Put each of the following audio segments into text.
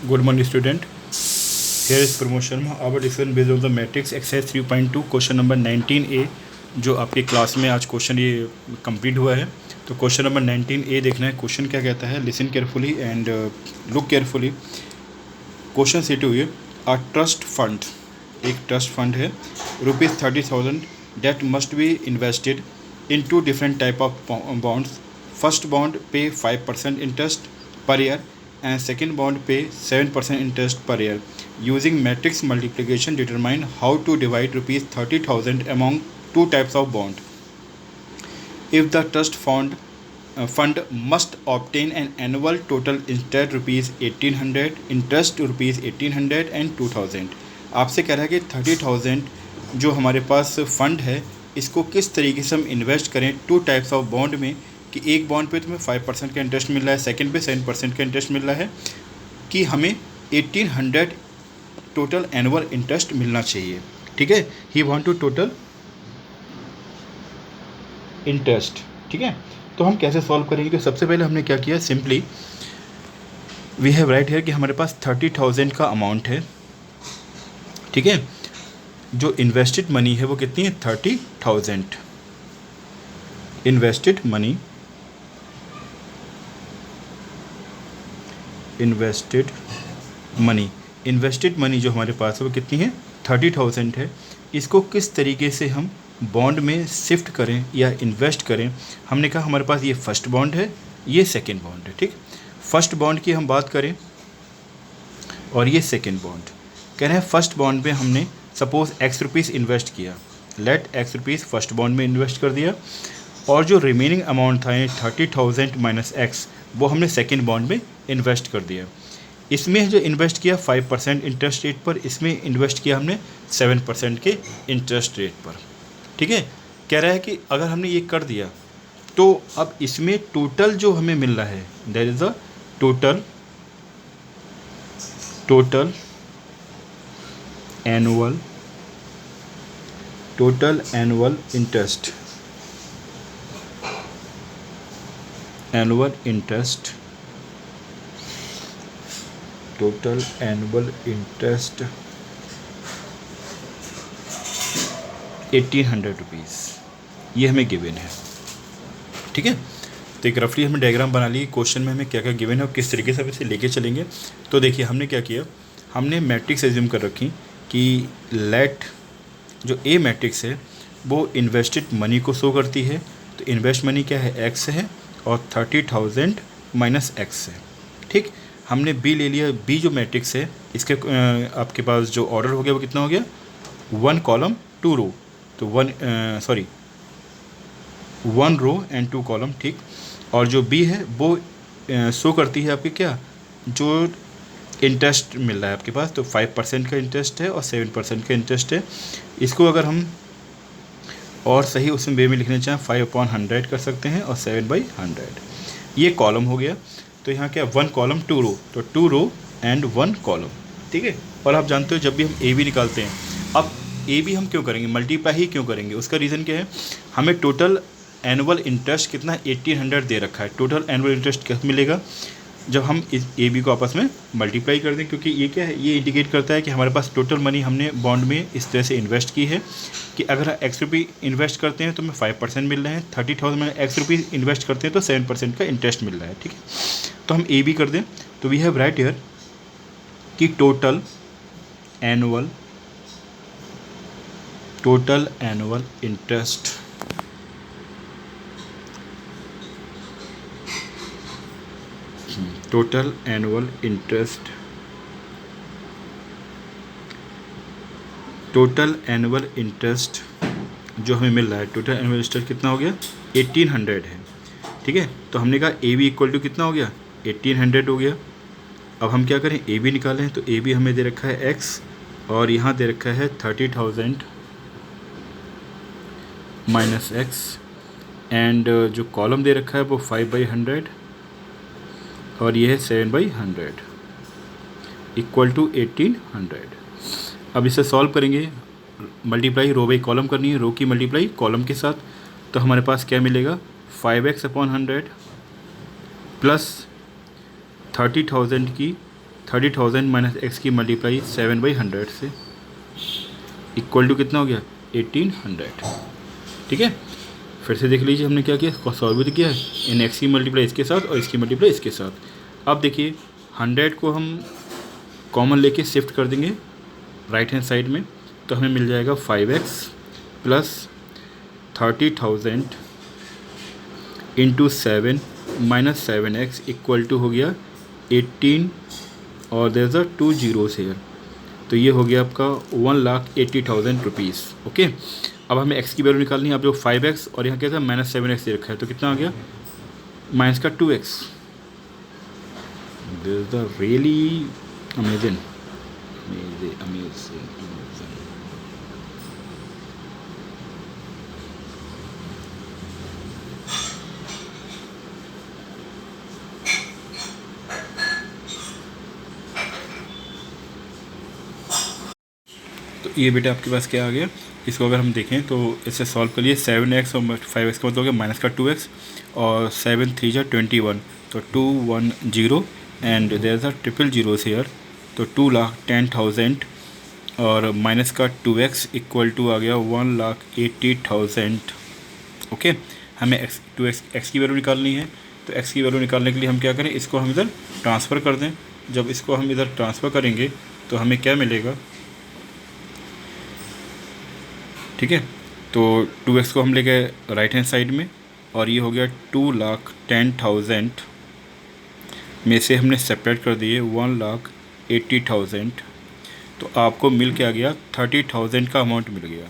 Good morning, student. Here is promotion. Our discussion based on the matrix exercise 3.2 question number 19A जो आपकी class में आज question ये complete हुआ है। तो क्वेश्चन नंबर 19A देखना है क्वेश्चन क्या कहता है। Listen carefully and look carefully. Question से टू ये अ ट्रस्ट फंड, एक ट्रस्ट फंड है ₹30,000 that must be invested in two different type of bonds. First bond pay 5% interest per year and second bond pay 7% interest per year. Using matrix multiplication, determine how to divide ₹30,000 among two types of bond. If the trust fund must obtain an annual total interest ₹1,800, interest ₹1,800 and 2,000. आपसे कह रहा है कि 30,000 जो हमारे पास fund है इसको किस तरीके से हम इन्वेस्ट करें टू टाइप्स ऑफ बॉन्ड में, कि एक बॉन्ड पे तुम्हें 5% का इंटरेस्ट मिल रहा है, सेकंड पे 7% का इंटरेस्ट मिल रहा है, कि हमें 1,800 टोटल एनुअल इंटरेस्ट मिलना चाहिए. ठीक है, he want to total interest. ठीक है, तो हम कैसे सॉल्व करेंगे? तो सबसे पहले हमने क्या किया, simply we have write here कि हमारे पास 30,000 का अमाउंट है. ठीक है, जो इन्वेस्टेड मनी है वो कितनी है, 30,000 इन्वेस्टेड मनी. इन्वेस्टेड मनी जो हमारे पास है वो कितनी है, 30,000 है. इसको किस तरीके से हम बॉन्ड में शिफ्ट करें या इन्वेस्ट करें. हमने कहा हमारे पास ये फर्स्ट बॉन्ड है, ये सेकंड बॉन्ड है. ठीक, फर्स्ट बॉन्ड की हम बात करें और ये सेकंड बॉन्ड. कह रहे हैं फर्स्ट बॉन्ड में हमने सपोज ₹X इन्वेस्ट किया, लेट ₹X फर्स्ट बॉन्ड में इन्वेस्ट कर दिया, और जो रिमेनिंग अमाउंट था 30,000 माइनस X वो हमने सेकंड बॉन्ड में इन्वेस्ट कर दिया. इसमें जो इन्वेस्ट किया 5% इंटरेस्ट रेट पर, इसमें इन्वेस्ट किया हमने 7% के इंटरेस्ट रेट पर. ठीक है, कह रहा है कि अगर हमने ये कर दिया तो अब इसमें टोटल जो हमें मिल रहा है that is the total annual interest. Total annual interest ₹1,800 ये हमें गिवन है. ठीक है, तो एक रफली हमने डायग्राम बना ली क्वेश्चन में हमें क्या क्या गिवन है और किस तरीके से इसे लेके चलेंगे. तो देखिए हमने क्या किया, हमने मैट्रिक्स एज्यूम कर रखी कि लेट जो ए मैट्रिक्स है वो इन्वेस्टेड मनी को शो करती है. तो इन्वेस्ट मनी क्या है, X है, और 30,000 माइनस X है. ठीक, हमने बी ले लिया. बी जो मैट्रिक्स है इसके आपके पास जो ऑर्डर हो गया वो कितना हो गया, 1 कॉलम 2 रो. तो 1 रो एंड 2 कॉलम. ठीक, और जो बी है वो शो करती है आपके क्या, जो इंटरेस्ट मिल रहा है आपके पास. तो 5% का इंटरेस्ट है और 7% का इंटरेस्ट है. इसको अगर हम और सही उसमें वे में लिखने चाहें 5/100 कर सकते हैं और 7/100. ये कॉलम हो गया. तो यहाँ क्या, 1 कॉलम 2 रो, तो 2 रो एंड 1 कॉलम. ठीक है, और आप जानते हो जब भी हम ए बी निकालते हैं, अब ए बी हम क्यों करेंगे, मल्टीप्लाई ही क्यों करेंगे, उसका रीज़न क्या है, हमें टोटल एनुअल इंटरेस्ट कितना 1,800 दे रखा है. टोटल एनुअल इंटरेस्ट क्या मिलेगा जब हम इस ए बी को आपस में मल्टीप्लाई कर दें, क्योंकि ये क्या है, ये इंडिकेट करता है कि हमारे पास टोटल मनी हमने बॉन्ड में इस तरह से इन्वेस्ट की है कि अगर ₹X इन्वेस्ट करते हैं तो हमें 5% मिल रहे हैं, 30,000 में ₹X इन्वेस्ट करते हैं तो 7% का इंटरेस्ट मिल रहा है. ठीक है, तो हम ए बी कर दें. तो वी हैव राइट हियर कि टोटल एनुअल इंटरेस्ट जो हमें मिल रहा है, टोटल एनुअल इंटरेस्ट कितना हो गया, 1,800 है. ठीक है, तो हमने कहा ए बी इक्वल टू कितना हो गया, 1,800 हो गया. अब हम क्या करें, ए बी निकालें. तो ए बी हमें दे रखा है X और यहाँ दे रखा है 30,000 माइनस X, एंड जो कॉलम दे रखा है वो 5/100 और ये है 7/100 इक्वल टू 1,800. अब इसे सॉल्व करेंगे, मल्टीप्लाई रो बाई कॉलम करनी है, रो की मल्टीप्लाई कॉलम के साथ. तो हमारे पास क्या मिलेगा, 5x/100 प्लस 30,000 की 30,000 माइनस एक्स की मल्टीप्लाई 7/100 से इक्वल टू कितना हो गया 1800। ठीक है, फिर से देख लीजिए हमने क्या किया, इसको सॉल्व भी किया है इन एक्स की मल्टीप्लाई इसके साथ और इसकी मल्टीप्लाई इसके साथ। अब देखिए 100 को हम कॉमन लेके शिफ्ट कर देंगे राइट हैंड साइड में, तो हमें मिल जाएगा 5x plus 30,000 into 7 minus 7x equal to हो गया 18 और देयर इज़ 2 zeros here, तो ये हो गया आपका 1,80,000 रुपीज़। ओके, अब हमें x की वैल्यू निकालनी है। अब जो 5x और यहाँ क्या था माइनस 7x दे रखा है, तो कितना आ गया माइनस का 2x। This is the really amazing amazing. तो ये बेटा आपके पास क्या आ गया, इसको अगर हम देखें तो इसे सॉल्व करिए 7x और 5x का मतलब हो गया माइनस का 2x और 7 3 जा 21, तो 210 and there is a triple zeros here, तो 2,10,000 और माइनस का 2x इक्वल टू आ गया 1,80,000। ओके, हमें x की वैल्यू निकालनी है, तो x की वैल्यू निकालने के लिए हम क्या करें, इसको हम इधर ट्रांसफ़र कर दें। जब इसको हम इधर ट्रांसफ़र करेंगे तो हमें क्या मिलेगा, ठीक है, तो 2x को हम ले गए राइट हैंड साइड में और ये हो गया 2,10,000 में से हमने सेपरेट कर दिए 1,80,000, तो आपको मिल के आ गया 30,000 का अमाउंट मिल गया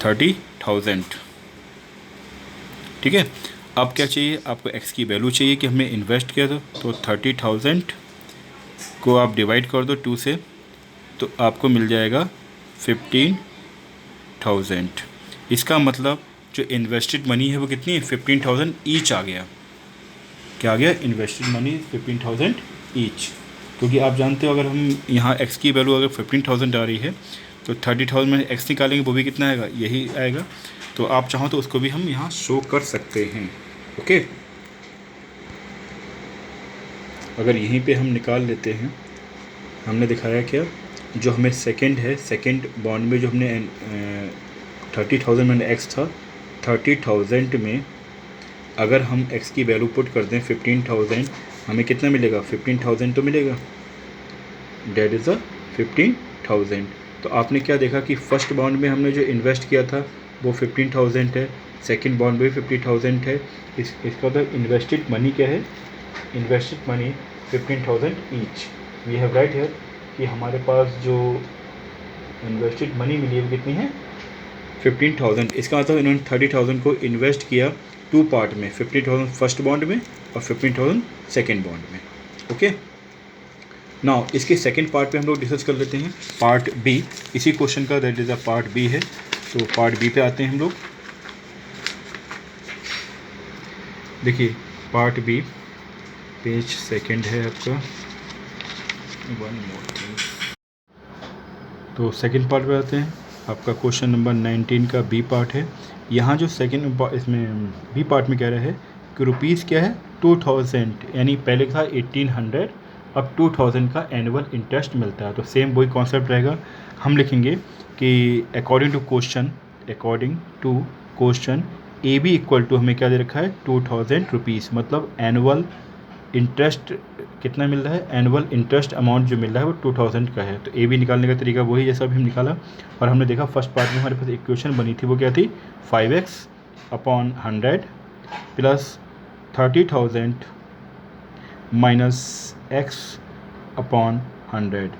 30,000। ठीक है, अब क्या चाहिए आपको, x की वैल्यू चाहिए कि हमने इन्वेस्ट किया था, तो 30,000 को आप डिवाइड कर दो 2 से, तो आपको मिल जाएगा 15,000। इसका मतलब जो इन्वेस्टेड मनी है वो कितनी है 15,000 ईच आ गया। क्या आ गया, इन्वेस्टेड मनी 15,000 ईच, क्योंकि आप जानते हो अगर हम यहाँ x की वैल्यू अगर 15,000 आ रही है तो 30,000 में x निकालेंगे वो भी कितना आएगा, यही आएगा। तो आप चाहो तो उसको भी हम यहाँ शो कर सकते हैं। ओके, अगर यहीं पे हम निकाल लेते हैं, हमने दिखाया क्या, जो हमें सेकंड है, सेकंड बॉन्ड में जो हमने 30,000 में x था, 30,000 में अगर हम x की वैल्यू पुट कर दें 15,000, हमें कितना मिलेगा 15,000 तो मिलेगा, डेट इज़ 15,000। तो आपने क्या देखा कि फर्स्ट बॉन्ड में हमने जो इन्वेस्ट किया था वो 15,000 है, सेकंड बॉन्ड में 50,000 है। इसका तो इन्वेस्टेड मनी क्या है, invested money 15,000 each. We have write here कि हमारे पास जो इन्वेस्टेड मनी मिली है वो कितनी है 15,000। इसका मतलब इन्होंने 30,000 को इन्वेस्ट किया 2 पार्ट में, 15,000 फर्स्ट बॉन्ड में और 15,000 सेकेंड बॉन्ड में। ओके, नाउ इसके सेकेंड पार्ट पे हम लोग डिस्कस कर लेते हैं, पार्ट बी इसी क्वेश्चन का, that is a part B है। तो पार्ट बी पे आते हैं हम लोग। देखिए पार्ट बी पेज सेकेंड है आपका, वन मोर थिंग। तो सेकंड पार्ट पे आते हैं, आपका क्वेश्चन नंबर 19 का बी पार्ट है। यहाँ जो सेकंड इसमें बी पार्ट में कह रहा है कि रुपीज़ क्या है 2,000, यानी पहले था 1,800, अब 2,000 का एनुअल इंटरेस्ट मिलता है। तो सेम वही कॉन्सेप्ट रहेगा, हम लिखेंगे कि according to question A B equal to हमें क्या दे रखा है 2,000 रुपीज़, मतलब एनुअल इंटरेस्ट कितना मिल रहा है, एनुअल इंटरेस्ट अमाउंट जो मिल रहा है वो 2,000 का है। तो ए बी निकालने का तरीका वही जैसा भी हम निकाला, और हमने देखा फर्स्ट पार्ट में हमारे पास इक्वेशन बनी थी, वो क्या थी 5x/100 plus 30,000 minus x/100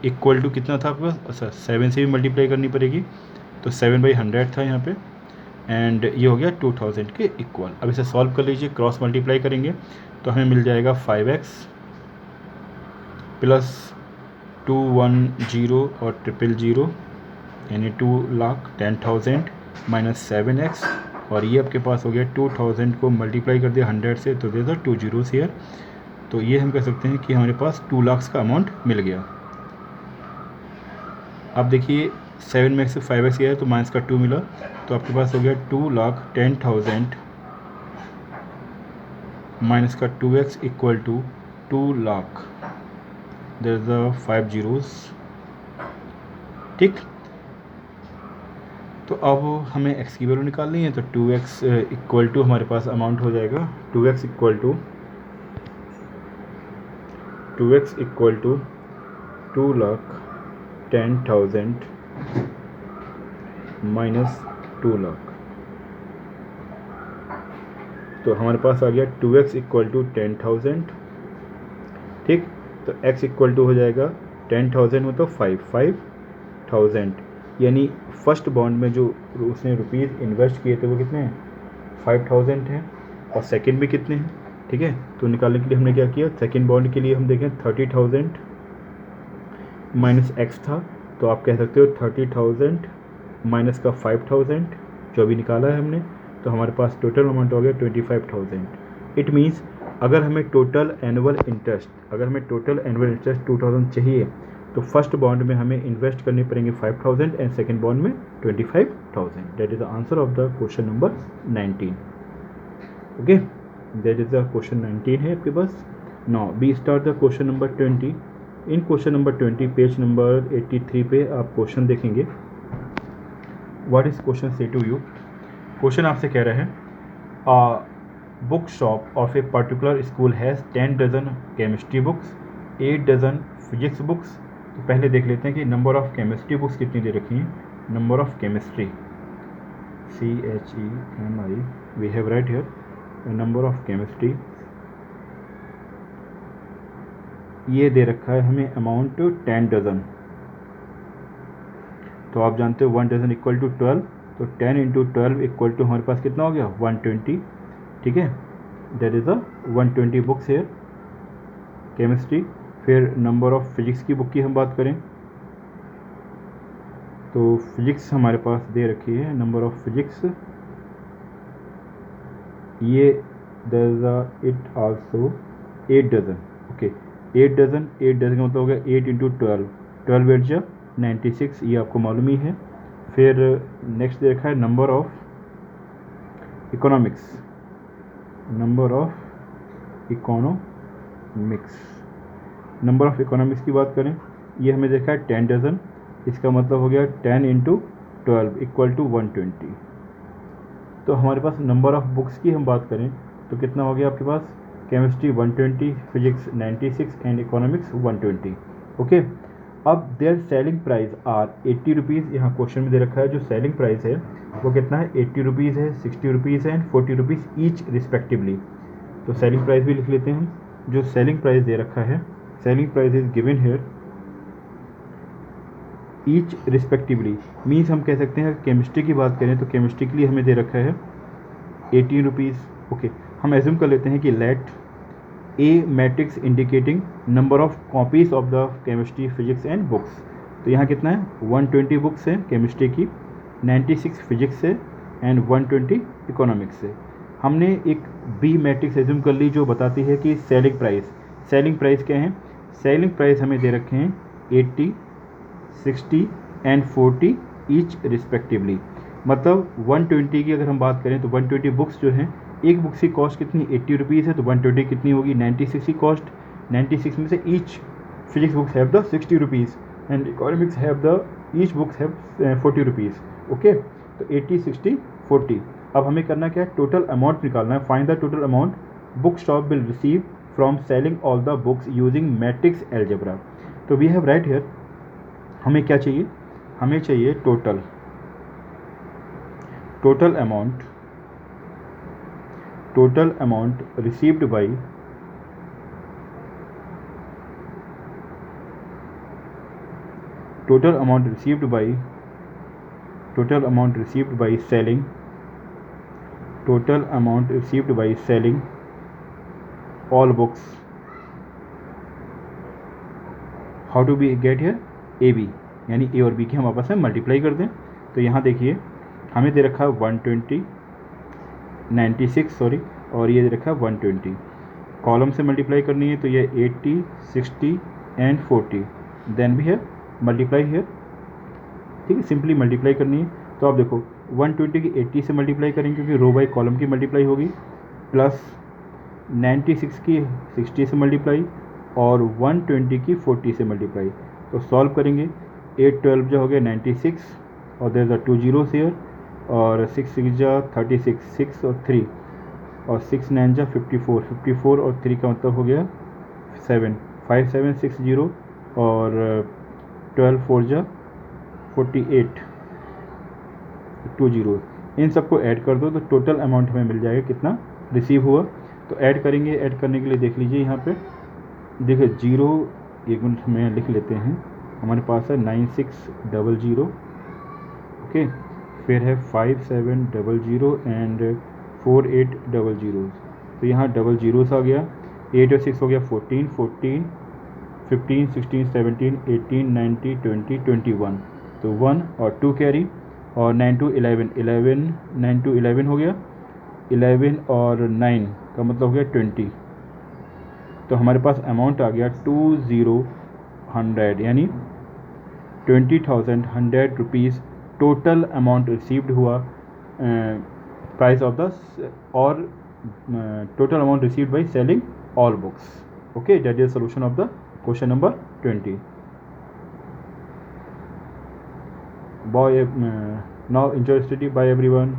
equal to कितना था आपके पास, अच्छा 7 से भी मल्टीप्लाई करनी पड़ेगी, तो 7/100 था यहाँ पे, एंड ये हो गया 2,000 के इक्वल। अब इसे सॉल्व कर लीजिए, क्रॉस मल्टीप्लाई करेंगे तो हमें मिल जाएगा 5x प्लस 210 और 000 यानी 2,10,000 माइनस 7x, और ये आपके पास हो गया 2,000 को मल्टीप्लाई कर दिया 100 से, तो दे दो 2 zeros here। तो ये हम कह सकते हैं कि हमारे पास 2 लाख का अमाउंट मिल गया। अब देखिए 7 में से 5x गया है तो माइनस का 2 मिला, तो आपके पास हो गया 2,10,000 माइनस का 2x equal to 2 lakh, there is the 5 zeros, ठीक। तो अब हमें एक्स की वैल्यू निकालनी है, तो 2x इक्वल टू हमारे पास अमाउंट हो जाएगा 2x equal to 2,10,000 minus 2 lakh. तो हमारे पास आ गया 2x इक्वल टू 10,000, ठीक। तो x इक्वल टू हो जाएगा 10,000 में तो 5,000, यानी फर्स्ट बॉन्ड में जो उसने रुपीज़ इन्वेस्ट किए थे वो कितने हैं, 5,000 हैं, और सेकंड में कितने हैं, ठीक है। तो निकालने के लिए हमने क्या किया, सेकंड बॉन्ड के लिए हम देखें 30,000 माइनस x था, तो आप कह सकते हो 30,000 माइनस का 5,000 जो अभी निकाला है हमने, तो हमारे पास टोटल अमाउंट हो गया 25,000। इट मीन्स अगर हमें टोटल एनुअल इंटरेस्ट 2000 चाहिए, तो फर्स्ट बॉन्ड में हमें इन्वेस्ट करने पड़ेंगे 5,000 एंड सेकंड बॉन्ड में 25,000। That is the answer of the question number 19। Okay, that is the question 19 है आपके पास। Now be start the question number 20। In question number 20 page number 83 पे आप क्वेश्चन देखेंगे। व्हाट इज क्वेश्चन से to you? Question आपसे कह रहा है book shop of a particular school has 10 dozen chemistry books, 8 dozen physics books. तो पहले देख लेते हैं कि नंबर ऑफ केमिस्ट्री बुक्स कितनी दे रखी हैं। Number of chemistry CHEMI we have write here, number of chemistry ये दे रखा है हमें अमाउंट 10 डजन। तो आप जानते हो 1 डजन इक्वल टू 12, तो 10 इंटू 12 इक्वल टू हमारे पास कितना हो गया 120, ठीक है। दैट इज़ द 120 बुक्स है केमिस्ट्री। फिर नंबर ऑफ फिजिक्स की बुक की हम बात करें तो फिजिक्स हमारे पास दे रखी है, नंबर ऑफ फिजिक्स ये it also 8 dozen. Okay, 8 dozen का मतलब हो गया 8 इंटू 12, 12 8 जा 96, ये आपको मालूम ही है। फिर नेक्स्ट देखा है number of economics, number of economics की बात करें, ये हमें देखा है 10 डजन, इसका मतलब हो गया 10 इंटू 12 इक्वल टू 120। तो हमारे पास नंबर ऑफ बुक्स की हम बात करें तो कितना हो गया आपके पास, chemistry 120, physics 96 and economics 120। Okay, अब their selling price are 80 rupees. यहाँ क्वेश्चन में दे रखा है जो सेलिंग प्राइस है वो कितना है, 80 रुपीज़ है, 60 रुपीज़ है एंड 40 रुपीज़ ईच रिस्पेक्टिवली। तो सेलिंग प्राइस भी लिख लेते हैं हम। जो सेलिंग प्राइस दे रखा है, selling price is given here each respectively, means हम कह सकते हैं केमिस्ट्री की बात करें तो केमिस्ट्री के लिए हमें दे रखा है 18 रुपीज़। ओके, हम एज्यूम कर लेते हैं कि let a matrix indicating number of copies of the chemistry physics and books. तो यहाँ कितना है 120 बुक्स है केमिस्ट्री की, 96 फिजिक्स से एंड 120 इकोनॉमिक्स से। हमने एक बी मैट्रिक्स एज्यूम कर ली जो बताती है कि सेलिंग प्राइस क्या है, सेलिंग प्राइस हमें दे रखे हैं 80, 60 एंड 40 ईच रिस्पेक्टिवली। मतलब 120 की अगर हम बात करें तो 120 बुक्स जो हैं, एक बुक्स की कॉस्ट कितनी 80 रुपीज़ है, तो 120 कितनी होगी 96 की कॉस्ट। 96 में से each physics books have the 60 rupees and economics have the each books have 40 rupees. Okay, तो 80, 60, 40। अब हमें करना क्या है, टोटल अमाउंट निकालना है। Find the total amount book shop will receive from selling all the books using matrix algebra. तो we have write here, हमें क्या चाहिए, हमें चाहिए total amount received by selling all books। How to be get here AB, यानी A और B की हम आपस में मल्टीप्लाई कर दें। तो यहाँ देखिए हमें दे रखा है 96 और ये दे रखा है 120। कॉलम से मल्टीप्लाई करनी है तो ये 80, 60 and 40, then we have multiply here, ठीक है, सिंपली मल्टीप्लाई करनी है। तो आप देखो 120 की 80 से मल्टीप्लाई करेंगे क्योंकि रो बाई कॉलम की मल्टीप्लाई होगी, प्लस 96 की 60 से मल्टीप्लाई और 120 की 40 से मल्टीप्लाई। तो सॉल्व करेंगे, 8 12 जो हो गया 96 और देयर आर 2 zeros here और 6 6 जा 36, 6 और 3 और 6 9 जा 54, 54 और 3 का मतलब हो गया 7, 5 7 6 0 और 12 4 जा 48, 2 0। इन सबको ऐड कर दो तो टोटल अमाउंट हमें मिल जाएगा कितना रिसीव हुआ। तो ऐड करेंगे, ऐड करने के लिए देख लीजिए यहाँ पे, देखिए 0, एक मिनट में लिख लेते हैं, हमारे पास है 9600, ओके, फिर है 5700 एंड 4800। तो यहाँ डबल जीरोस आ गया, 8 और 6 हो गया 14, 14 15 16 17 18 19 20 21। तो 1 और 2 कैरी और 9 to 11, 11 9 to 11 हो गया, 11 और 9 का मतलब हो गया 20। तो हमारे पास अमाउंट आ गया 20,100 यानी 20,100 रुपीज़ टोटल अमाउंट रिसीव्ड हुआ, प्राइस ऑफ द और total amount received by selling all books. Okay, that is solution of the question number 20. Now enjoy study. Bye everyone.